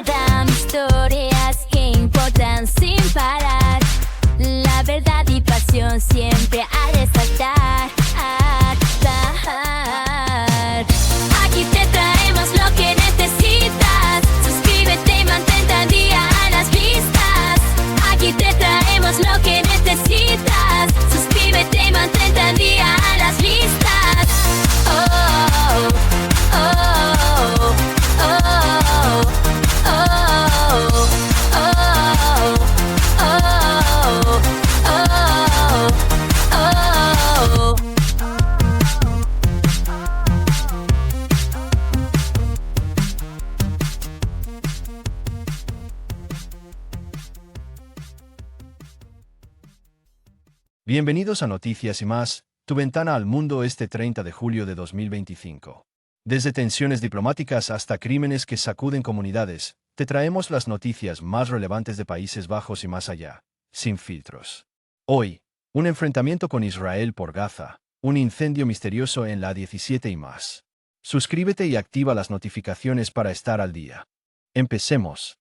Rotterdam, historias que importan sin parar. La verdad y pasión siempre a resaltar. Aquí te traemos lo que necesitas. Suscríbete y mantente al día a las vistas. Aquí te traemos lo que necesitas. Suscríbete y mantente al día a las vistas. Oh, oh, oh, oh, oh, oh, oh, oh, oh, oh. Bienvenidos a Noticias y Más, tu ventana al mundo este 30 de julio de 2025. Desde tensiones diplomáticas hasta crímenes que sacuden comunidades, te traemos las noticias más relevantes de Países Bajos y más allá, sin filtros. Hoy, un enfrentamiento con Israel por Gaza, un incendio misterioso en la A17 y más. Suscríbete y activa las notificaciones para estar al día. Empecemos.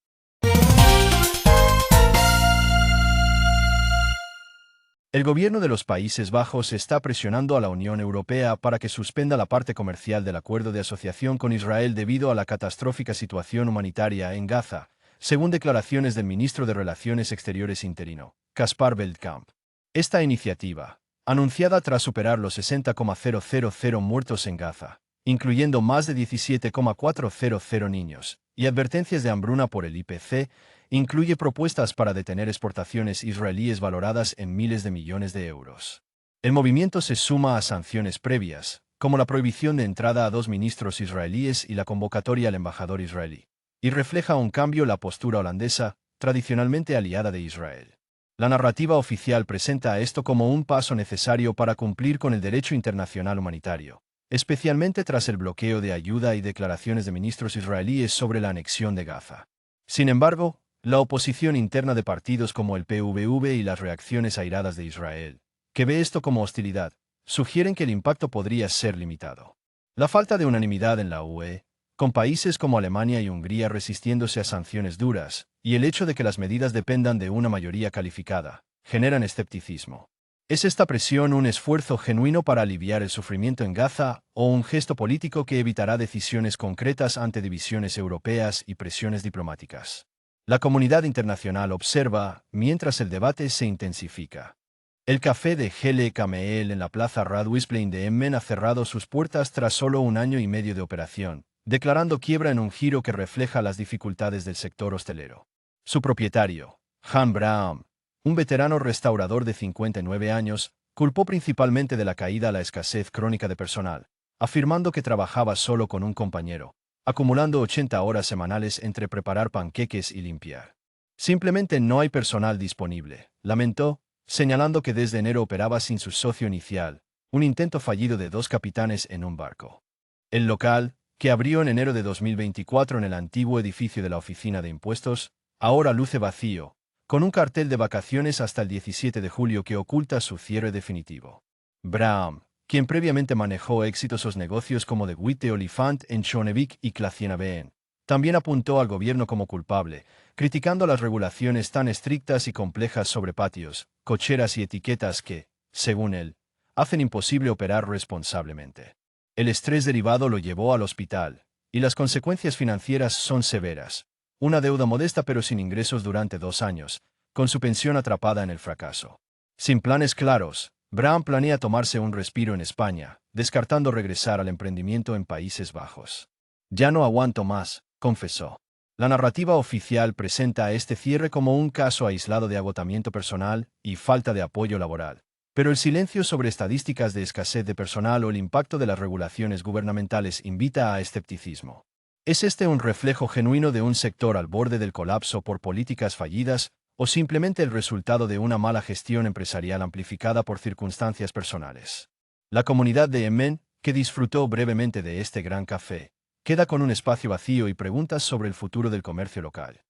El gobierno de los Países Bajos está presionando a la Unión Europea para que suspenda la parte comercial del acuerdo de asociación con Israel debido a la catastrófica situación humanitaria en Gaza, según declaraciones del ministro de Relaciones Exteriores interino, Caspar Veldkamp. Esta iniciativa, anunciada tras superar los 60,000 muertos en Gaza, incluyendo más de 17,400 niños, y advertencias de hambruna por el IPC, incluye propuestas para detener exportaciones israelíes valoradas en miles de millones de euros. El movimiento se suma a sanciones previas, como la prohibición de entrada a 2 ministros israelíes y la convocatoria al embajador israelí, y refleja un cambio la postura holandesa, tradicionalmente aliada de Israel. La narrativa oficial presenta a esto como un paso necesario para cumplir con el derecho internacional humanitario, especialmente tras el bloqueo de ayuda y declaraciones de ministros israelíes sobre la anexión de Gaza. Sin embargo, la oposición interna de partidos como el PVV y las reacciones airadas de Israel, que ve esto como hostilidad, sugieren que el impacto podría ser limitado. La falta de unanimidad en la UE, con países como Alemania y Hungría resistiéndose a sanciones duras, y el hecho de que las medidas dependan de una mayoría calificada, generan escepticismo. ¿Es esta presión un esfuerzo genuino para aliviar el sufrimiento en Gaza o un gesto político que evitará decisiones concretas ante divisiones europeas y presiones diplomáticas? La comunidad internacional observa mientras el debate se intensifica. El café de Hele Kameel en la plaza Radhuisplein de Emmen ha cerrado sus puertas tras solo 1 año y medio de operación, declarando quiebra en un giro que refleja las dificultades del sector hostelero. Su propietario, Han Brahm, un veterano restaurador de 59 años, culpó principalmente de la caída a la escasez crónica de personal, afirmando que trabajaba solo con un compañero, acumulando 80 horas semanales entre preparar panqueques y limpiar. Simplemente no hay personal disponible, lamentó, señalando que desde enero operaba sin su socio inicial, un intento fallido de 2 capitanes en un barco. El local, que abrió en enero de 2024 en el antiguo edificio de la Oficina de Impuestos, ahora luce vacío, con un cartel de vacaciones hasta el 17 de julio que oculta su cierre definitivo. Brahm, quien previamente manejó exitosos negocios como The Witte Olifant en Schonevik y Klacienabeen, también apuntó al gobierno como culpable, criticando las regulaciones tan estrictas y complejas sobre patios, cocheras y etiquetas que, según él, hacen imposible operar responsablemente. El estrés derivado lo llevó al hospital, y las consecuencias financieras son severas. Una deuda modesta pero sin ingresos durante 2 años, con su pensión atrapada en el fracaso. Sin planes claros, Brahm planea tomarse un respiro en España, descartando regresar al emprendimiento en Países Bajos. Ya no aguanto más, confesó. La narrativa oficial presenta a este cierre como un caso aislado de agotamiento personal y falta de apoyo laboral. Pero el silencio sobre estadísticas de escasez de personal o el impacto de las regulaciones gubernamentales invita a escepticismo. ¿Es este un reflejo genuino de un sector al borde del colapso por políticas fallidas, o simplemente el resultado de una mala gestión empresarial amplificada por circunstancias personales? La comunidad de Emmen, que disfrutó brevemente de este gran café, queda con un espacio vacío y preguntas sobre el futuro del comercio local.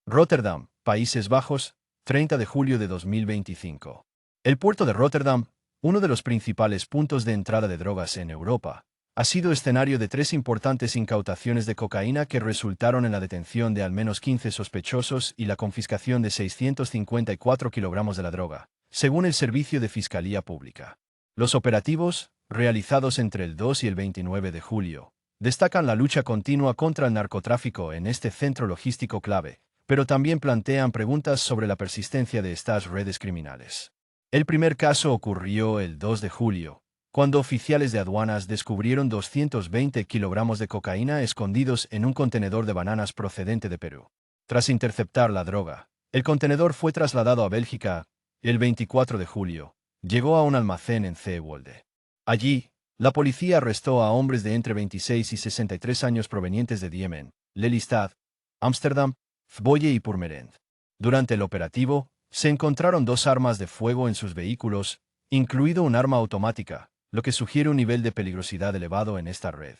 Rotterdam, Países Bajos, 30 de julio de 2025. El puerto de Rotterdam, uno de los principales puntos de entrada de drogas en Europa, ha sido escenario de 3 importantes incautaciones de cocaína que resultaron en la detención de al menos 15 sospechosos y la confiscación de 654 kilogramos de la droga, según el Servicio de Fiscalía Pública. Los operativos, realizados entre el 2 y el 29 de julio, destacan la lucha continua contra el narcotráfico en este centro logístico clave, pero también plantean preguntas sobre la persistencia de estas redes criminales. El primer caso ocurrió el 2 de julio, cuando oficiales de aduanas descubrieron 220 kilogramos de cocaína escondidos en un contenedor de bananas procedente de Perú. Tras interceptar la droga, el contenedor fue trasladado a Bélgica. El 24 de julio, llegó a un almacén en Zeewolde. Allí, la policía arrestó a hombres de entre 26 y 63 años provenientes de Diemen, Lelystad, Ámsterdam, Zwolle y Purmerend. Durante el operativo, se encontraron 2 armas de fuego en sus vehículos, incluido un arma automática, lo que sugiere un nivel de peligrosidad elevado en esta red.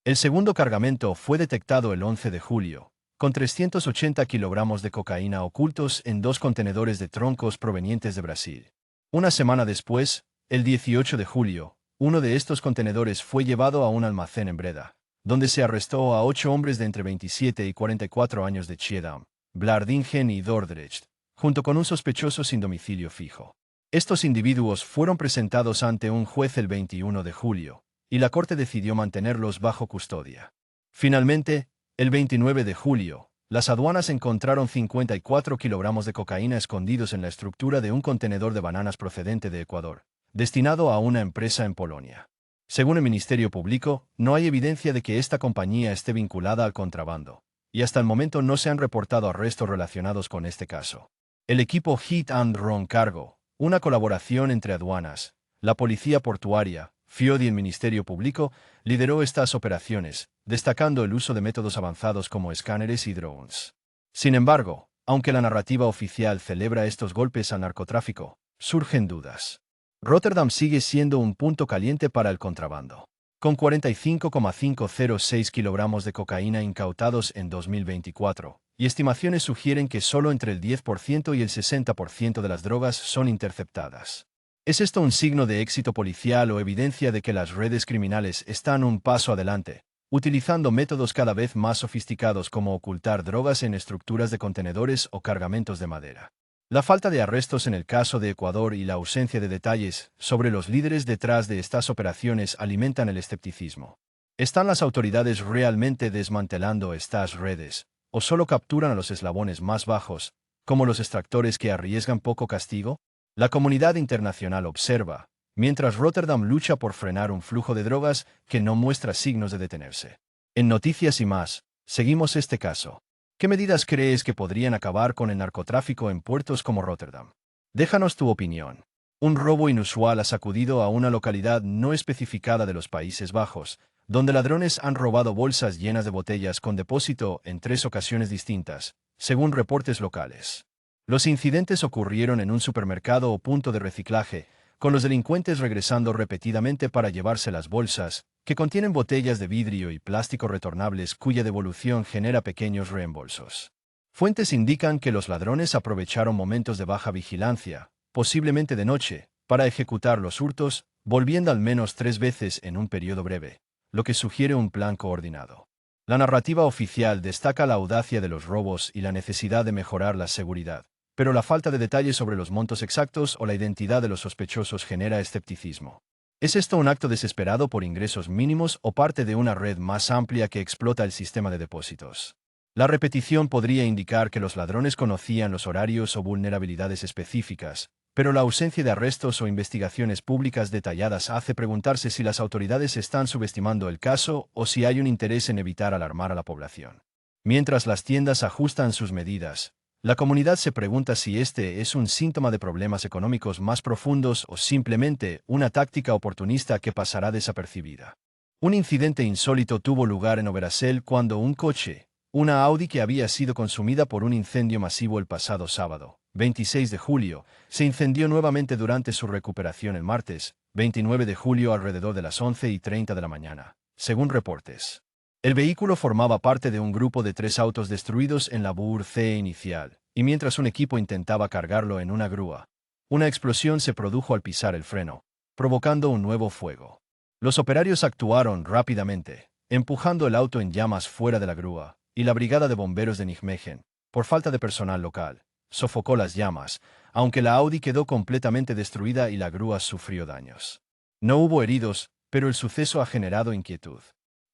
El segundo cargamento fue detectado el 11 de julio, con 380 kilogramos de cocaína ocultos en 2 contenedores de troncos provenientes de Brasil. Una semana después, el 18 de julio, uno de estos contenedores fue llevado a un almacén en Breda, donde se arrestó a 8 hombres de entre 27 y 44 años de Schiedam, Vlaardingen y Dordrecht, junto con un sospechoso sin domicilio fijo. Estos individuos fueron presentados ante un juez el 21 de julio, y la corte decidió mantenerlos bajo custodia. Finalmente, el 29 de julio, las aduanas encontraron 54 kilogramos de cocaína escondidos en la estructura de un contenedor de bananas procedente de Ecuador, destinado a una empresa en Polonia. Según el Ministerio Público, no hay evidencia de que esta compañía esté vinculada al contrabando, y hasta el momento no se han reportado arrestos relacionados con este caso. El equipo Hit and Run Cargo, una colaboración entre aduanas, la Policía Portuaria, FIOD y el Ministerio Público, lideró estas operaciones, destacando el uso de métodos avanzados como escáneres y drones. Sin embargo, aunque la narrativa oficial celebra estos golpes al narcotráfico, surgen dudas. Rotterdam sigue siendo un punto caliente para el contrabando. Con 45,506 kilogramos de cocaína incautados en 2024, y estimaciones sugieren que solo entre el 10% y el 60% de las drogas son interceptadas. ¿Es esto un signo de éxito policial o evidencia de que las redes criminales están un paso adelante, utilizando métodos cada vez más sofisticados como ocultar drogas en estructuras de contenedores o cargamentos de madera? La falta de arrestos en el caso de Ecuador y la ausencia de detalles sobre los líderes detrás de estas operaciones alimentan el escepticismo. ¿Están las autoridades realmente desmantelando estas redes, o solo capturan a los eslabones más bajos, como los extractores que arriesgan poco castigo? La comunidad internacional observa, mientras Rotterdam lucha por frenar un flujo de drogas que no muestra signos de detenerse. En Noticias y más, seguimos este caso. ¿Qué medidas crees que podrían acabar con el narcotráfico en puertos como Rotterdam? Déjanos tu opinión. Un robo inusual ha sacudido a una localidad no especificada de los Países Bajos, donde ladrones han robado bolsas llenas de botellas con depósito en 3 ocasiones distintas, según reportes locales. Los incidentes ocurrieron en un supermercado o punto de reciclaje, con los delincuentes regresando repetidamente para llevarse las bolsas, que contienen botellas de vidrio y plástico retornables cuya devolución genera pequeños reembolsos. Fuentes indican que los ladrones aprovecharon momentos de baja vigilancia, posiblemente de noche, para ejecutar los hurtos, volviendo al menos 3 veces en un periodo breve, lo que sugiere un plan coordinado. La narrativa oficial destaca la audacia de los robos y la necesidad de mejorar la seguridad, pero la falta de detalles sobre los montos exactos o la identidad de los sospechosos genera escepticismo. ¿Es esto un acto desesperado por ingresos mínimos o parte de una red más amplia que explota el sistema de depósitos? La repetición podría indicar que los ladrones conocían los horarios o vulnerabilidades específicas, pero la ausencia de arrestos o investigaciones públicas detalladas hace preguntarse si las autoridades están subestimando el caso o si hay un interés en evitar alarmar a la población. Mientras las tiendas ajustan sus medidas, la comunidad se pregunta si este es un síntoma de problemas económicos más profundos o simplemente una táctica oportunista que pasará desapercibida. Un incidente insólito tuvo lugar en Overijssel cuando un coche, una Audi que había sido consumida por un incendio masivo el pasado sábado, 26 de julio, se incendió nuevamente durante su recuperación el martes, 29 de julio alrededor de las 11:30 de la mañana, según reportes. El vehículo formaba parte de un grupo de 3 autos destruidos en la BUR-C inicial, y mientras un equipo intentaba cargarlo en una grúa, una explosión se produjo al pisar el freno, provocando un nuevo fuego. Los operarios actuaron rápidamente, empujando el auto en llamas fuera de la grúa, y la brigada de bomberos de Nijmegen, por falta de personal local, sofocó las llamas, aunque la Audi quedó completamente destruida y la grúa sufrió daños. No hubo heridos, pero el suceso ha generado inquietud.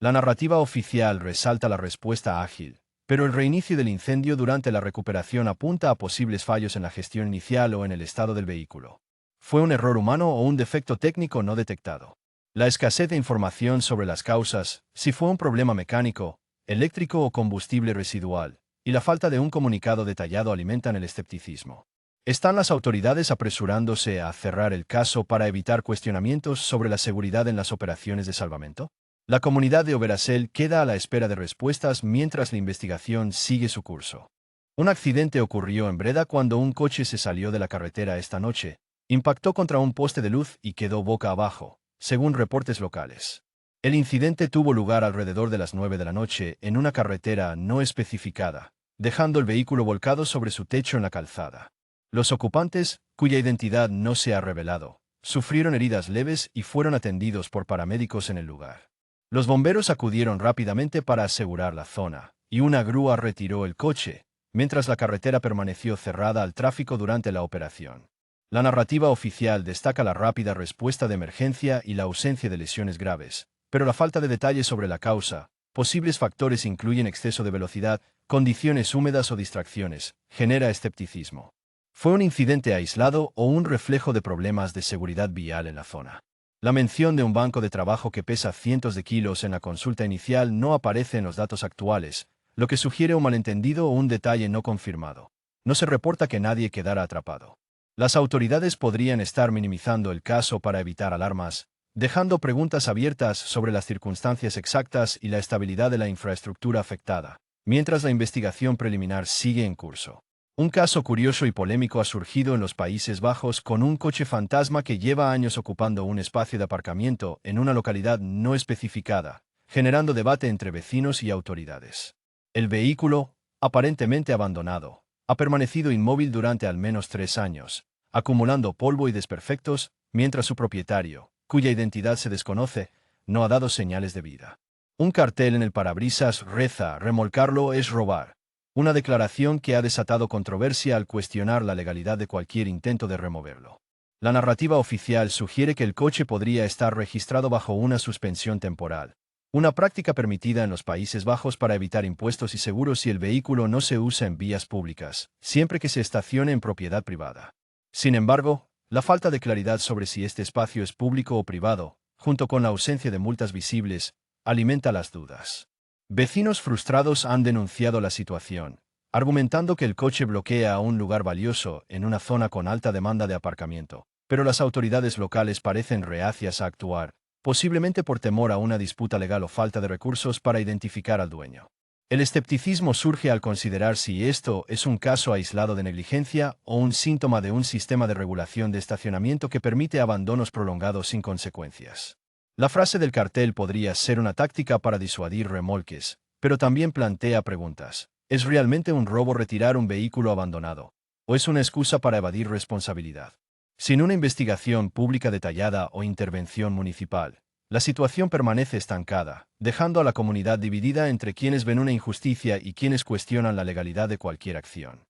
La narrativa oficial resalta la respuesta ágil, pero el reinicio del incendio durante la recuperación apunta a posibles fallos en la gestión inicial o en el estado del vehículo. ¿Fue un error humano o un defecto técnico no detectado? La escasez de información sobre las causas, si fue un problema mecánico, eléctrico o combustible residual, y la falta de un comunicado detallado alimentan el escepticismo. ¿Están las autoridades apresurándose a cerrar el caso para evitar cuestionamientos sobre la seguridad en las operaciones de salvamento? La comunidad de Oberasel queda a la espera de respuestas mientras la investigación sigue su curso. Un accidente ocurrió en Breda cuando un coche se salió de la carretera esta noche, impactó contra un poste de luz y quedó boca abajo, según reportes locales. El incidente tuvo lugar alrededor de las 9 de la noche en una carretera no especificada, dejando el vehículo volcado sobre su techo en la calzada. Los ocupantes, cuya identidad no se ha revelado, sufrieron heridas leves y fueron atendidos por paramédicos en el lugar. Los bomberos acudieron rápidamente para asegurar la zona, y una grúa retiró el coche, mientras la carretera permaneció cerrada al tráfico durante la operación. La narrativa oficial destaca la rápida respuesta de emergencia y la ausencia de lesiones graves, pero la falta de detalles sobre la causa, posibles factores incluyen exceso de velocidad, condiciones húmedas o distracciones, genera escepticismo. ¿Fue un incidente aislado o un reflejo de problemas de seguridad vial en la zona? La mención de un banco de trabajo que pesa cientos de kilos en la consulta inicial no aparece en los datos actuales, lo que sugiere un malentendido o un detalle no confirmado. No se reporta que nadie quedara atrapado. Las autoridades podrían estar minimizando el caso para evitar alarmas, dejando preguntas abiertas sobre las circunstancias exactas y la estabilidad de la infraestructura afectada, mientras la investigación preliminar sigue en curso. Un caso curioso y polémico ha surgido en los Países Bajos con un coche fantasma que lleva años ocupando un espacio de aparcamiento en una localidad no especificada, generando debate entre vecinos y autoridades. El vehículo, aparentemente abandonado, ha permanecido inmóvil durante al menos 3 años, acumulando polvo y desperfectos, mientras su propietario, cuya identidad se desconoce, no ha dado señales de vida. Un cartel en el parabrisas reza: "Remolcarlo es robar", una declaración que ha desatado controversia al cuestionar la legalidad de cualquier intento de removerlo. La narrativa oficial sugiere que el coche podría estar registrado bajo una suspensión temporal, una práctica permitida en los Países Bajos para evitar impuestos y seguros si el vehículo no se usa en vías públicas, siempre que se estacione en propiedad privada. Sin embargo, la falta de claridad sobre si este espacio es público o privado, junto con la ausencia de multas visibles, alimenta las dudas. Vecinos frustrados han denunciado la situación, argumentando que el coche bloquea un lugar valioso en una zona con alta demanda de aparcamiento, pero las autoridades locales parecen reacias a actuar, posiblemente por temor a una disputa legal o falta de recursos para identificar al dueño. El escepticismo surge al considerar si esto es un caso aislado de negligencia o un síntoma de un sistema de regulación de estacionamiento que permite abandonos prolongados sin consecuencias. La frase del cartel podría ser una táctica para disuadir remolques, pero también plantea preguntas. ¿Es realmente un robo retirar un vehículo abandonado? ¿O es una excusa para evadir responsabilidad? Sin una investigación pública detallada o intervención municipal, la situación permanece estancada, dejando a la comunidad dividida entre quienes ven una injusticia y quienes cuestionan la legalidad de cualquier acción.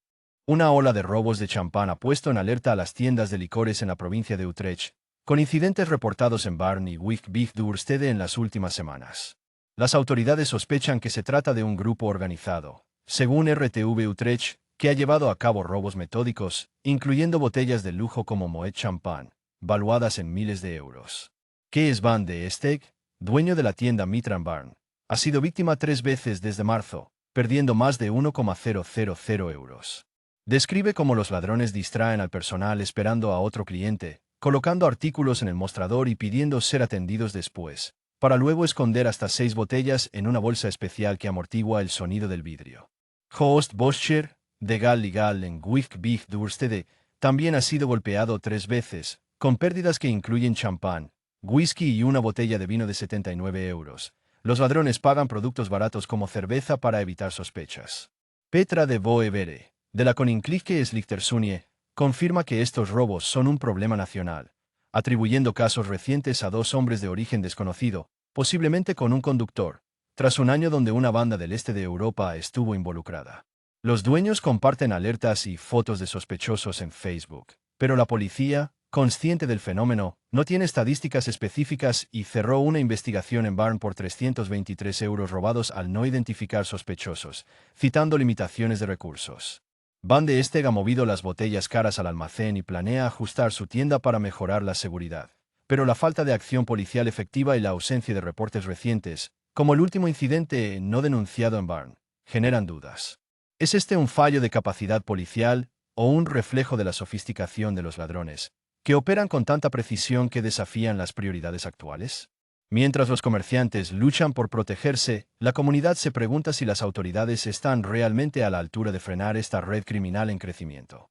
Una ola de robos de champán ha puesto en alerta a las tiendas de licores en la provincia de Utrecht, con incidentes reportados en Barn y Wijk Duurstede en las últimas semanas. Las autoridades sospechan que se trata de un grupo organizado, según RTV Utrecht, que ha llevado a cabo robos metódicos, incluyendo botellas de lujo como Moet Champagne, valuadas en miles de euros. Kees van de Steg, dueño de la tienda Mitran Barn, ha sido víctima 3 veces desde marzo, perdiendo más de 1,000 euros. Describe cómo los ladrones distraen al personal esperando a otro cliente, colocando artículos en el mostrador y pidiendo ser atendidos después, para luego esconder hasta 6 botellas en una bolsa especial que amortigua el sonido del vidrio. Joost Boscher, de Gal Legal en Wijk Duurstede, también ha sido golpeado 3 veces, con pérdidas que incluyen champán, whisky y una botella de vino de 79 euros. Los ladrones pagan productos baratos como cerveza para evitar sospechas. Petra de Boevere, de la Koninklijke Slichtersunië, confirma que estos robos son un problema nacional, atribuyendo casos recientes a 2 hombres de origen desconocido, posiblemente con un conductor, tras un año donde una banda del este de Europa estuvo involucrada. Los dueños comparten alertas y fotos de sospechosos en Facebook, pero la policía, consciente del fenómeno, no tiene estadísticas específicas y cerró una investigación en Barn por 323 euros robados al no identificar sospechosos, citando limitaciones de recursos. Van de Esteg ha movido las botellas caras al almacén y planea ajustar su tienda para mejorar la seguridad. Pero la falta de acción policial efectiva y la ausencia de reportes recientes, como el último incidente no denunciado en Barn, generan dudas. ¿Es este un fallo de capacidad policial o un reflejo de la sofisticación de los ladrones, que operan con tanta precisión que desafían las prioridades actuales? Mientras los comerciantes luchan por protegerse, la comunidad se pregunta si las autoridades están realmente a la altura de frenar esta red criminal en crecimiento.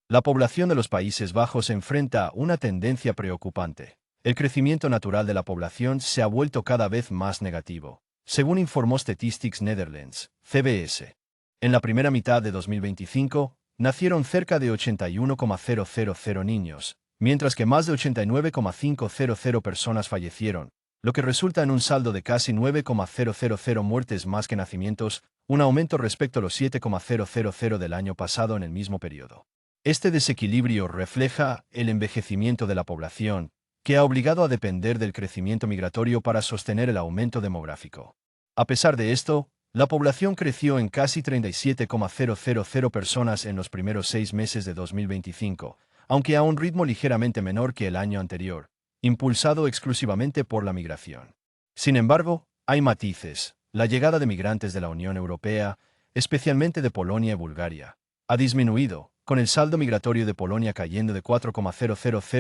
La población de los Países Bajos enfrenta una tendencia preocupante. El crecimiento natural de la población se ha vuelto cada vez más negativo, según informó Statistics Netherlands, CBS. En la primera mitad de 2025, nacieron cerca de 81,000 niños, mientras que más de 89,500 personas fallecieron, lo que resulta en un saldo de casi 9,000 muertes más que nacimientos, un aumento respecto a los 7,000 del año pasado en el mismo periodo. Este desequilibrio refleja el envejecimiento de la población, que ha obligado a depender del crecimiento migratorio para sostener el aumento demográfico. A pesar de esto, la población creció en casi 37,000 personas en los primeros 6 meses de 2025, aunque a un ritmo ligeramente menor que el año anterior, impulsado exclusivamente por la migración. Sin embargo, hay matices. La llegada de migrantes de la Unión Europea, especialmente de Polonia y Bulgaria, ha disminuido, con el saldo migratorio de Polonia cayendo de 4,000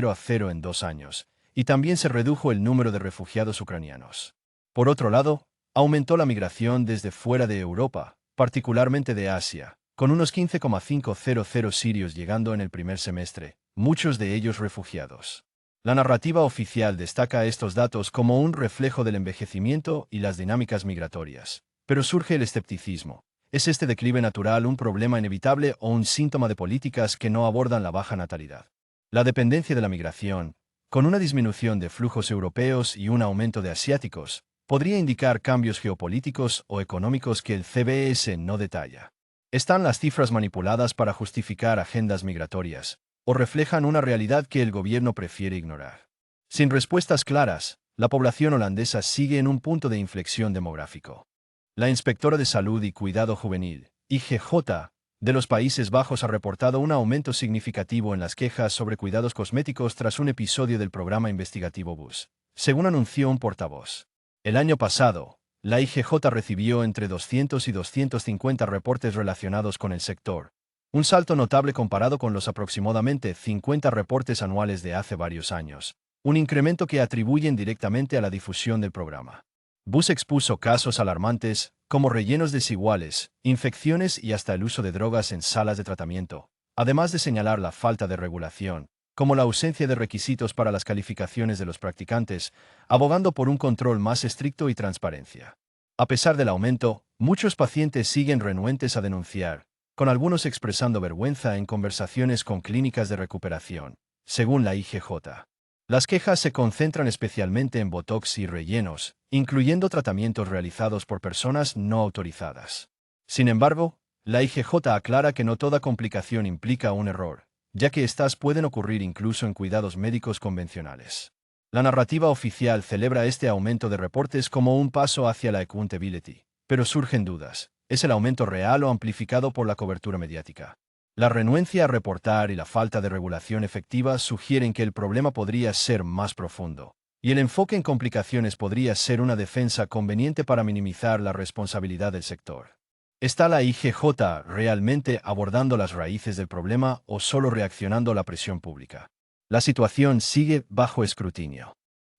a 0 en 2 años, y también se redujo el número de refugiados ucranianos. Por otro lado, aumentó la migración desde fuera de Europa, particularmente de Asia, con unos 15,500 sirios llegando en el primer semestre, muchos de ellos refugiados. La narrativa oficial destaca estos datos como un reflejo del envejecimiento y las dinámicas migratorias, pero surge el escepticismo. ¿Es este declive natural un problema inevitable o un síntoma de políticas que no abordan la baja natalidad? La dependencia de la migración, con una disminución de flujos europeos y un aumento de asiáticos, podría indicar cambios geopolíticos o económicos que el CBS no detalla. ¿Están las cifras manipuladas para justificar agendas migratorias, o reflejan una realidad que el gobierno prefiere ignorar? Sin respuestas claras, la población holandesa sigue en un punto de inflexión demográfico. La Inspectora de Salud y Cuidado Juvenil, IGJ, de los Países Bajos ha reportado un aumento significativo en las quejas sobre cuidados cosméticos tras un episodio del programa investigativo BUS, según anunció un portavoz. El año pasado, la IGJ recibió entre 200 y 250 reportes relacionados con el sector, un salto notable comparado con los aproximadamente 50 reportes anuales de hace varios años, un incremento que atribuyen directamente a la difusión del programa. BUS expuso casos alarmantes, como rellenos desiguales, infecciones y hasta el uso de drogas en salas de tratamiento, además de señalar la falta de regulación, como la ausencia de requisitos para las calificaciones de los practicantes, abogando por un control más estricto y transparencia. A pesar del aumento, muchos pacientes siguen renuentes a denunciar, con algunos expresando vergüenza en conversaciones con clínicas de recuperación, según la IGJ. Las quejas se concentran especialmente en botox y rellenos, incluyendo tratamientos realizados por personas no autorizadas. Sin embargo, la IGJ aclara que no toda complicación implica un error, ya que éstas pueden ocurrir incluso en cuidados médicos convencionales. La narrativa oficial celebra este aumento de reportes como un paso hacia la accountability, pero surgen dudas. ¿Es el aumento real o amplificado por la cobertura mediática? La renuencia a reportar y la falta de regulación efectiva sugieren que el problema podría ser más profundo, y el enfoque en complicaciones podría ser una defensa conveniente para minimizar la responsabilidad del sector. ¿Está la IGJ realmente abordando las raíces del problema o solo reaccionando a la presión pública? La situación sigue bajo escrutinio.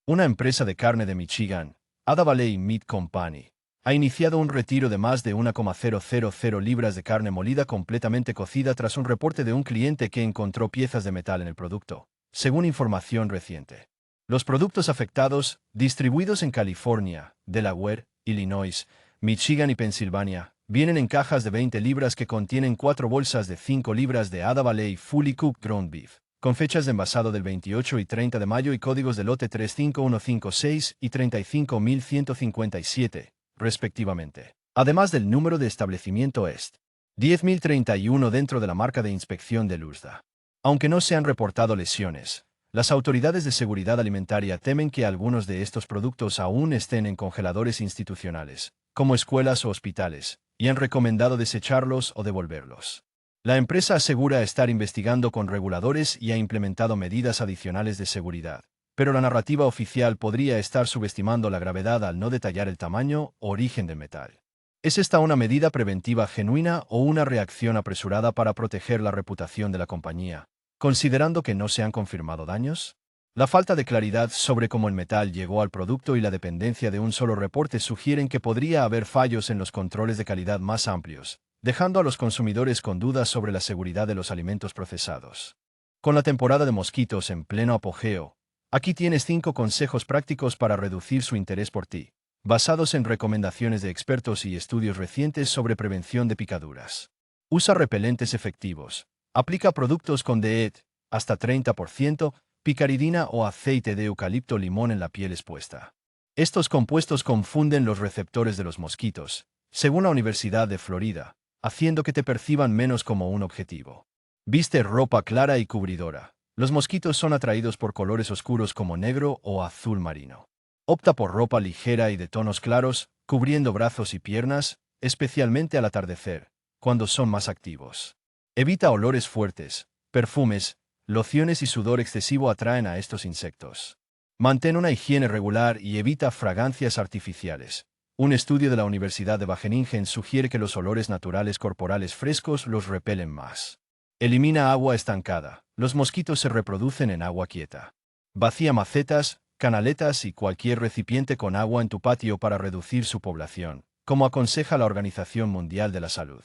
Una empresa de carne de Michigan, Ada Valley Meat Company, ha iniciado un retiro de más de 1,000 libras de carne molida completamente cocida tras un reporte de un cliente que encontró piezas de metal en el producto, según información reciente. Los productos afectados, distribuidos en California, Delaware, Illinois, Michigan y Pensilvania, Vienen en cajas de 20 libras que contienen 4 bolsas de 5 libras de Ada Valley Fully Cooked Ground Beef, con fechas de envasado del 28 y 30 de mayo y códigos de lote 35156 y 35157, respectivamente. Además del número de establecimiento EST 10.031 dentro de la marca de inspección del USDA. Aunque no se han reportado lesiones, las autoridades de seguridad alimentaria temen que algunos de estos productos aún estén en congeladores institucionales, como escuelas o hospitales, y han recomendado desecharlos o devolverlos. La empresa asegura estar investigando con reguladores y ha implementado medidas adicionales de seguridad, pero la narrativa oficial podría estar subestimando la gravedad al no detallar el tamaño o origen del metal. ¿Es esta una medida preventiva genuina o una reacción apresurada para proteger la reputación de la compañía, considerando que no se han confirmado daños? La falta de claridad sobre cómo el metal llegó al producto y la dependencia de un solo reporte sugieren que podría haber fallos en los controles de calidad más amplios, dejando a los consumidores con dudas sobre la seguridad de los alimentos procesados. Con la temporada de mosquitos en pleno apogeo, aquí tienes 5 consejos prácticos para reducir su interés por ti, basados en recomendaciones de expertos y estudios recientes sobre prevención de picaduras. Usa repelentes efectivos. Aplica productos con DEET, hasta 30%, picaridina o aceite de eucalipto limón en la piel expuesta. Estos compuestos confunden los receptores de los mosquitos, según la Universidad de Florida, haciendo que te perciban menos como un objetivo. Viste ropa clara y cubridora. Los mosquitos son atraídos por colores oscuros como negro o azul marino. Opta por ropa ligera y de tonos claros, cubriendo brazos y piernas, especialmente al atardecer, cuando son más activos. Evita olores fuertes, perfumes, lociones y sudor excesivo atraen a estos insectos. Mantén una higiene regular y evita fragancias artificiales. Un estudio de la Universidad de Wageningen sugiere que los olores naturales corporales frescos los repelen más. Elimina agua estancada. Los mosquitos se reproducen en agua quieta. Vacía macetas, canaletas y cualquier recipiente con agua en tu patio para reducir su población, como aconseja la Organización Mundial de la Salud.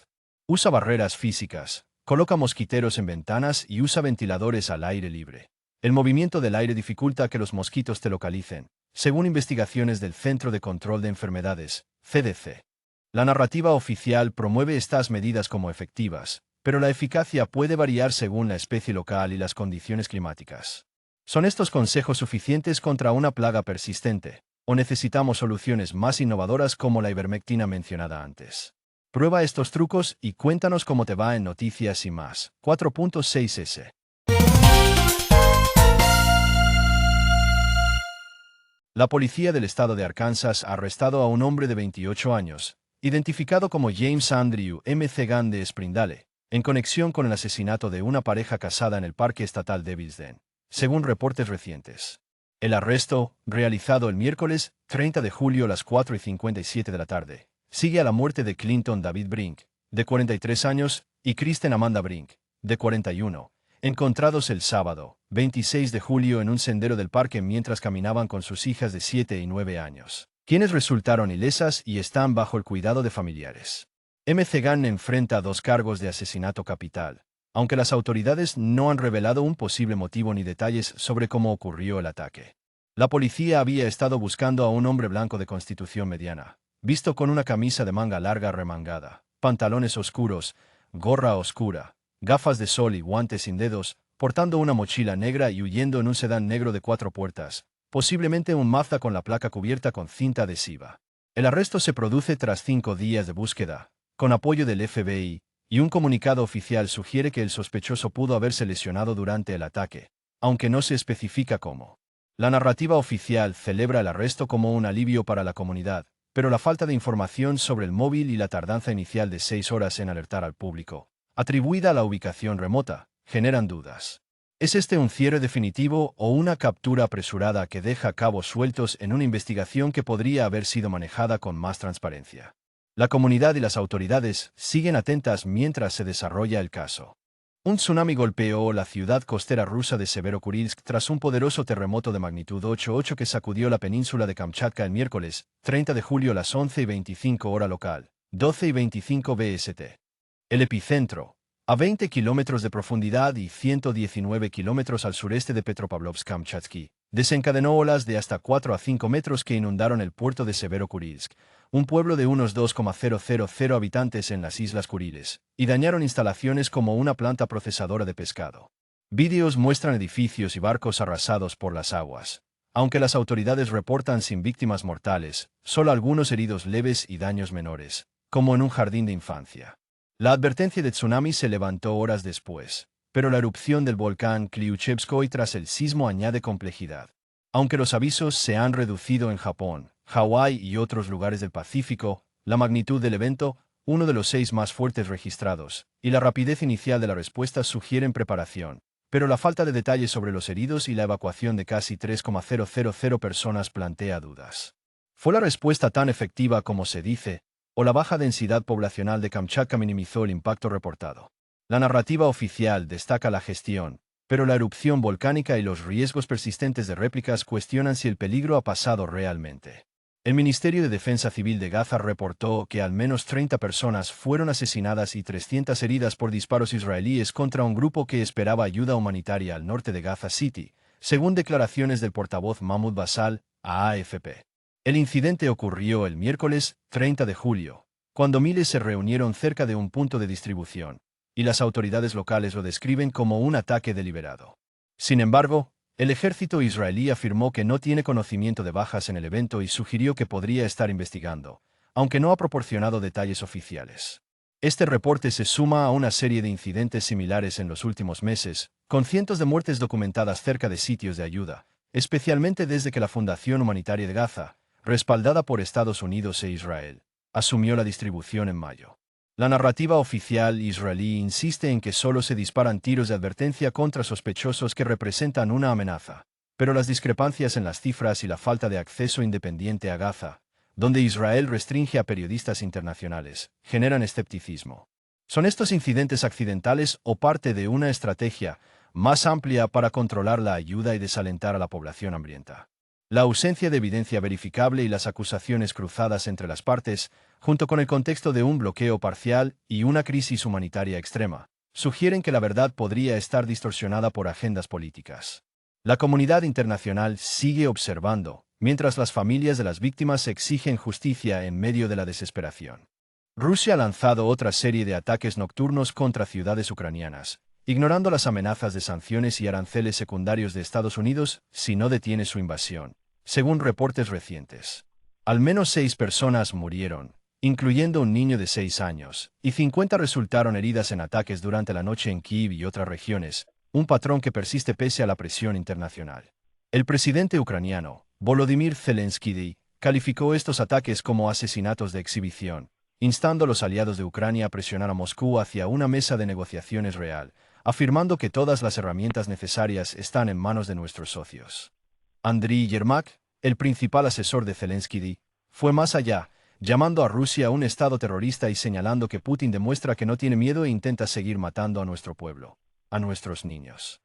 Usa barreras físicas. Coloca mosquiteros en ventanas y usa ventiladores al aire libre. El movimiento del aire dificulta que los mosquitos te localicen, según investigaciones del Centro de Control de Enfermedades, CDC. La narrativa oficial promueve estas medidas como efectivas, pero la eficacia puede variar según la especie local y las condiciones climáticas. ¿Son estos consejos suficientes contra una plaga persistente, o necesitamos soluciones más innovadoras como la ivermectina mencionada antes? Prueba estos trucos y cuéntanos cómo te va en Noticias y Más. 4.6s. La policía del estado de Arkansas ha arrestado a un hombre de 28 años, identificado como James Andrew M. Gunn de Springdale, en conexión con el asesinato de una pareja casada en el Parque Estatal Devil's Den, según reportes recientes. El arresto, realizado el miércoles 30 de julio a las 4:57 de la tarde, sigue a la muerte de Clinton David Brink, de 43 años, y Kristen Amanda Brink, de 41, encontrados el sábado, 26 de julio en un sendero del parque mientras caminaban con sus hijas de 7 y 9 años, quienes resultaron ilesas y están bajo el cuidado de familiares. Gunn enfrenta 2 cargos de asesinato capital, aunque las autoridades no han revelado un posible motivo ni detalles sobre cómo ocurrió el ataque. La policía había estado buscando a un hombre blanco de constitución mediana, visto con una camisa de manga larga remangada, pantalones oscuros, gorra oscura, gafas de sol y guantes sin dedos, portando una mochila negra y huyendo en un sedán negro de 4 puertas, posiblemente un Mazda con la placa cubierta con cinta adhesiva. El arresto se produce tras 5 días de búsqueda, con apoyo del FBI, y un comunicado oficial sugiere que el sospechoso pudo haberse lesionado durante el ataque, aunque no se especifica cómo. La narrativa oficial celebra el arresto como un alivio para la comunidad, pero la falta de información sobre el móvil y la tardanza inicial de 6 horas en alertar al público, atribuida a la ubicación remota, generan dudas. ¿Es este un cierre definitivo o una captura apresurada que deja cabos sueltos en una investigación que podría haber sido manejada con más transparencia? La comunidad y las autoridades siguen atentas mientras se desarrolla el caso. Un tsunami golpeó la ciudad costera rusa de Severokurilsk tras un poderoso terremoto de magnitud 8.8 que sacudió la península de Kamchatka el miércoles, 30 de julio a las 11:25 hora local, 12:25 BST. El epicentro, a 20 kilómetros de profundidad y 119 kilómetros al sureste de Petropavlovsk-Kamchatsky, desencadenó olas de hasta 4 a 5 metros que inundaron el puerto de Severokurilsk, un pueblo de unos 2,000 habitantes en las Islas Kuriles, y dañaron instalaciones como una planta procesadora de pescado. Vídeos muestran edificios y barcos arrasados por las aguas. Aunque las autoridades reportan sin víctimas mortales, solo algunos heridos leves y daños menores, como en un jardín de infancia. La advertencia de tsunami se levantó horas después, pero la erupción del volcán Klyuchevskoy tras el sismo añade complejidad. Aunque los avisos se han reducido en Japón, Hawái y otros lugares del Pacífico, la magnitud del evento, uno de los 6 más fuertes registrados, y la rapidez inicial de la respuesta sugieren preparación, pero la falta de detalles sobre los heridos y la evacuación de casi 3,000 personas plantea dudas. ¿Fue la respuesta tan efectiva como se dice, o la baja densidad poblacional de Kamchatka minimizó el impacto reportado? La narrativa oficial destaca la gestión, pero la erupción volcánica y los riesgos persistentes de réplicas cuestionan si el peligro ha pasado realmente. El Ministerio de Defensa Civil de Gaza reportó que al menos 30 personas fueron asesinadas y 300 heridas por disparos israelíes contra un grupo que esperaba ayuda humanitaria al norte de Gaza City, según declaraciones del portavoz Mahmoud Basal, a AFP. El incidente ocurrió el miércoles 30 de julio, cuando miles se reunieron cerca de un punto de distribución, y las autoridades locales lo describen como un ataque deliberado. Sin embargo, el ejército israelí afirmó que no tiene conocimiento de bajas en el evento y sugirió que podría estar investigando, aunque no ha proporcionado detalles oficiales. Este reporte se suma a una serie de incidentes similares en los últimos meses, con cientos de muertes documentadas cerca de sitios de ayuda, especialmente desde que la Fundación Humanitaria de Gaza, respaldada por Estados Unidos e Israel, asumió la distribución en mayo. La narrativa oficial israelí insiste en que solo se disparan tiros de advertencia contra sospechosos que representan una amenaza, pero las discrepancias en las cifras y la falta de acceso independiente a Gaza, donde Israel restringe a periodistas internacionales, generan escepticismo. ¿Son estos incidentes accidentales o parte de una estrategia más amplia para controlar la ayuda y desalentar a la población hambrienta? La ausencia de evidencia verificable y las acusaciones cruzadas entre las partes, junto con el contexto de un bloqueo parcial y una crisis humanitaria extrema, sugieren que la verdad podría estar distorsionada por agendas políticas. La comunidad internacional sigue observando, mientras las familias de las víctimas exigen justicia en medio de la desesperación. Rusia ha lanzado otra serie de ataques nocturnos contra ciudades ucranianas, ignorando las amenazas de sanciones y aranceles secundarios de Estados Unidos si no detiene su invasión, según reportes recientes. Al menos 6 personas murieron, incluyendo un niño de 6 años, y 50 resultaron heridas en ataques durante la noche en Kyiv y otras regiones, un patrón que persiste pese a la presión internacional. El presidente ucraniano, Volodymyr Zelensky, calificó estos ataques como asesinatos de exhibición, instando a los aliados de Ucrania a presionar a Moscú hacia una mesa de negociaciones real, afirmando que todas las herramientas necesarias están en manos de nuestros socios. Andriy Yermak, el principal asesor de Zelensky, fue más allá, llamando a Rusia un estado terrorista y señalando que Putin demuestra que no tiene miedo e intenta seguir matando a nuestro pueblo, a nuestros niños.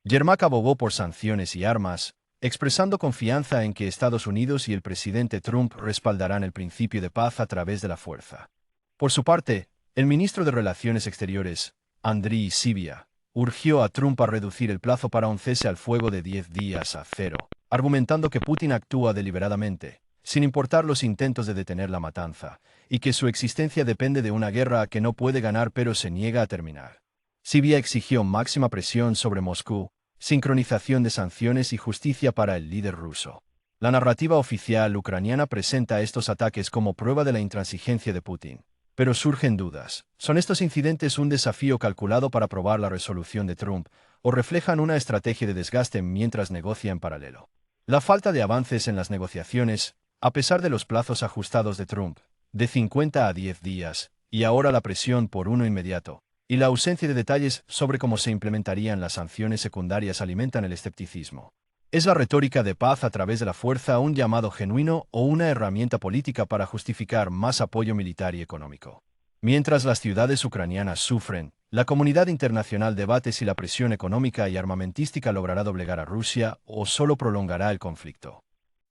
Yermak abogó por sanciones y armas, expresando confianza en que Estados Unidos y el presidente Trump respaldarán el principio de paz a través de la fuerza. Por su parte, el ministro de Relaciones Exteriores, Andriy Sybiha, urgió a Trump a reducir el plazo para un cese al fuego de 10 días a 0, argumentando que Putin actúa deliberadamente, sin importar los intentos de detener la matanza, y que su existencia depende de una guerra que no puede ganar pero se niega a terminar. Sybiha exigió máxima presión sobre Moscú, sincronización de sanciones y justicia para el líder ruso. La narrativa oficial ucraniana presenta estos ataques como prueba de la intransigencia de Putin. Pero surgen dudas. ¿Son estos incidentes un desafío calculado para probar la resolución de Trump, o reflejan una estrategia de desgaste mientras negocia en paralelo? La falta de avances en las negociaciones, a pesar de los plazos ajustados de Trump, de 50 a 10 días, y ahora la presión por uno inmediato, y la ausencia de detalles sobre cómo se implementarían las sanciones secundarias alimentan el escepticismo. ¿Es la retórica de paz a través de la fuerza un llamado genuino o una herramienta política para justificar más apoyo militar y económico? Mientras las ciudades ucranianas sufren, la comunidad internacional debate si la presión económica y armamentística logrará doblegar a Rusia o solo prolongará el conflicto.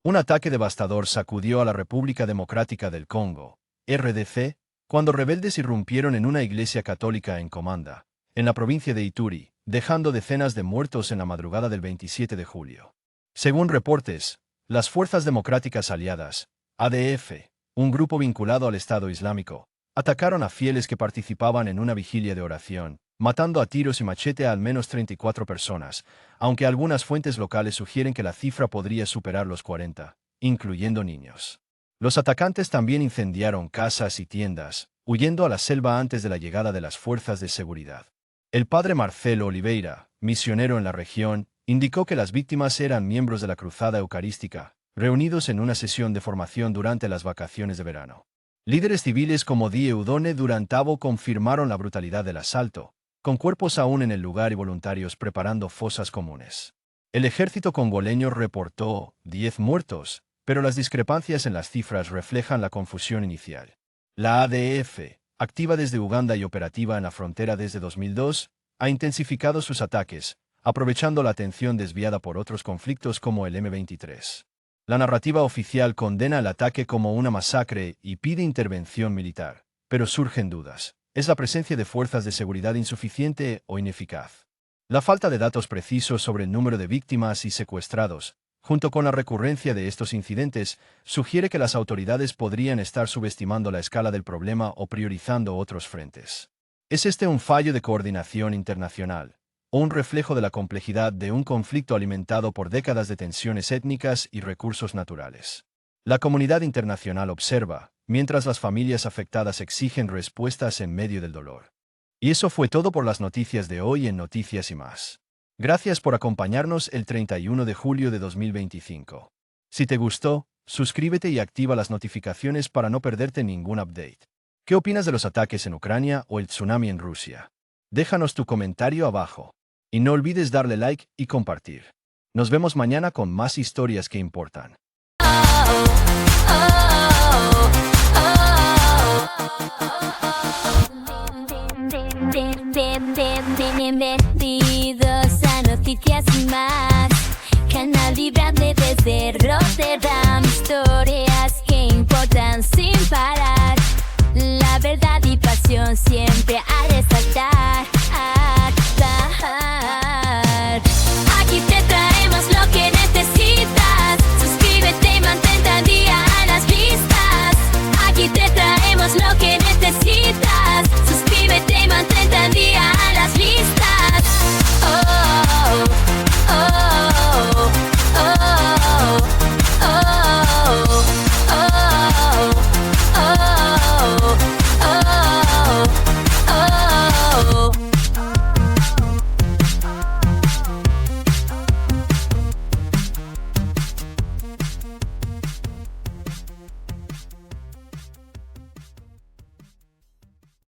Un ataque devastador sacudió a la República Democrática del Congo, RDC, cuando rebeldes irrumpieron en una iglesia católica en Komanda, en la provincia de Ituri, dejando decenas de muertos en la madrugada del 27 de julio. Según reportes, las Fuerzas Democráticas Aliadas, ADF, un grupo vinculado al Estado Islámico, atacaron a fieles que participaban en una vigilia de oración, matando a tiros y machete a al menos 34 personas, aunque algunas fuentes locales sugieren que la cifra podría superar los 40, incluyendo niños. Los atacantes también incendiaron casas y tiendas, huyendo a la selva antes de la llegada de las fuerzas de seguridad. El padre Marcelo Oliveira, misionero en la región, indicó que las víctimas eran miembros de la Cruzada Eucarística, reunidos en una sesión de formación durante las vacaciones de verano. Líderes civiles como Dieudonné Durantabo confirmaron la brutalidad del asalto, con cuerpos aún en el lugar y voluntarios preparando fosas comunes. El ejército congoleño reportó 10 muertos, pero las discrepancias en las cifras reflejan la confusión inicial. La ADF, activa desde Uganda y operativa en la frontera desde 2002, ha intensificado sus ataques, aprovechando la atención desviada por otros conflictos como el M23. La narrativa oficial condena el ataque como una masacre y pide intervención militar, pero surgen dudas. ¿Es la presencia de fuerzas de seguridad insuficiente o ineficaz? La falta de datos precisos sobre el número de víctimas y secuestrados, junto con la recurrencia de estos incidentes, sugiere que las autoridades podrían estar subestimando la escala del problema o priorizando otros frentes. ¿Es este un fallo de coordinación internacional, o un reflejo de la complejidad de un conflicto alimentado por décadas de tensiones étnicas y recursos naturales? La comunidad internacional observa, mientras las familias afectadas exigen respuestas en medio del dolor. Y eso fue todo por las noticias de hoy en Noticias y Más. Gracias por acompañarnos el 31 de julio de 2025. Si te gustó, suscríbete y activa las notificaciones para no perderte ningún update. ¿Qué opinas de los ataques en Ucrania o el tsunami en Rusia? Déjanos tu comentario abajo. Y no olvides darle like y compartir. Nos vemos mañana con más historias que importan. Bienvenidos a Noticias y Más, canal vibrante desde Rotterdam. Historias que importan sin parar, la verdad y pasión siempre a resaltar. Aquí te traemos lo que necesitas. Suscríbete y mantente al día a las vistas. Aquí te traemos lo que necesitas. Suscríbete y mantente al día.